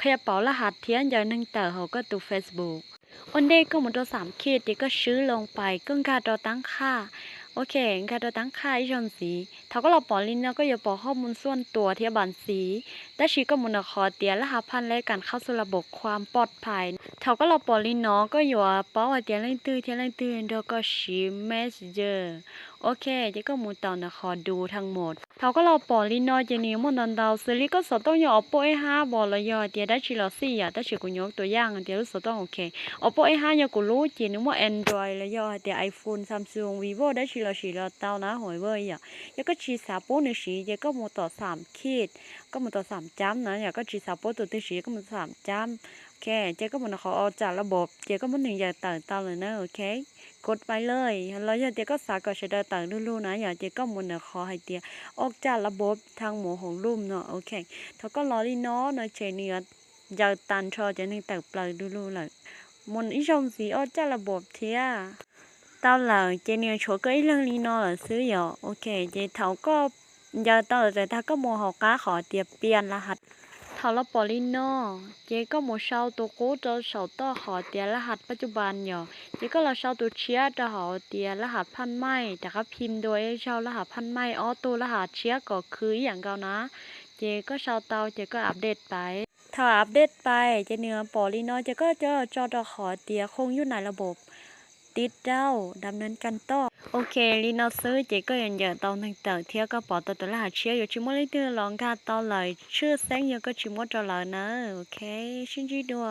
ขยับเป๋ารหัสเทียนอย่างหนึ่งแต่เขาก็ตู Facebook วันเดย์ก็หมดตัว3 ขีดเดี๋ยวก็ซื้อลงไปก็การตัวตั้งค่าโอเคการตัวตั้งค่าอีชอนสีเขาก็เราปอลินเนาะก็อย่าปอข้อมูลส่วนตัวเทียบันสีแต่ชีก็มุนคอเตียรหัสพันและการเข้าสู่ระบบความปลอดภัยเขาก็เราปอลินเนาะก็อยู่ป้อเตียนเล่นตื้อเทียนเล่นตื้อเดี๋ยวก็ชีเมสเจอร์โอเคเดี๋ยวก็มุนตอนนะขอดูทั้งหมดเขาก็เราปอลินเนาะเจนี่มุนตอนดาวซีรีก็สต้องอย่าเอาโป้ไอ้ห้าบอลเลยย่อเตียได้ชีลอซี่อ่ะแต่ชีกูยกตัวอย่างเตียรู้สต้องโอเค Oppo A2 giờ của lũ chỉ nếu mà Android là do thì iPhone, Samsung, Vivo đã chỉ là tao ná hỏi với giờ. Giờ có chỉ xả bố nữa xí, giờ có một tờ 3 ขีด, có một tờ 3 chấm nữa, giờ có chỉ xả bố tờ tư xí có một 3 chấm. Ok, giờ có một nó khó trảระบบ, giờ có mộtหนึ่งgiờ taoเลยนะ ok. กดไปเลยแล้วgiờก็สาก็จะได้ต่างลู่ๆนะอย่าจะก็มันขอให้เตียออกจากระบบทางหมู่ของลุ่มเนาะโอเคเขาก็รอลีเนาะเนาะเชเนียจะตันชอจะนึงแต่ปลายลู่ๆเลยมันอีชมสีออกจากระบบเทียตอนหลังเจเนียโชก็อีเรื่องลีเนาะซื้อเหรอโอเคเจเขาก็จะตอนแต่ถ้าก็โมหก้าขอเตียเปลี่ยนรหัสเขาละปอลิโนเจก็โมเช่าตัวกูจะเช่าต่อขอเตียรหัสปัจจุบันเหรอเจก็เราเช่าตัวเชียจะขอเตียรหัสพันไม่แต่ก็พิมพ์โดยเช่ารหัสพันไม่อ๋อตัวรหัสเชียก็คืออย่างเก่านะเจก็เช่าเตาเจก็อัปเดตไปถ้าอัปเดตไปเจเนื้อปอลิโนเจก็จะจอขอเตียคงอยู่ในระบบติดเจ้าดำเนินการต่อโอเคลีนอซื้อเจก็ยังอยากตอนตั้งแต่เที่ยวก็ปอตัวรหัสเชียอยู่ชิมว่าเลยตัวลองการต่อเลยชื่อแสงยังก็ชิมว่าจะเลยนะโอเคชินจีดัว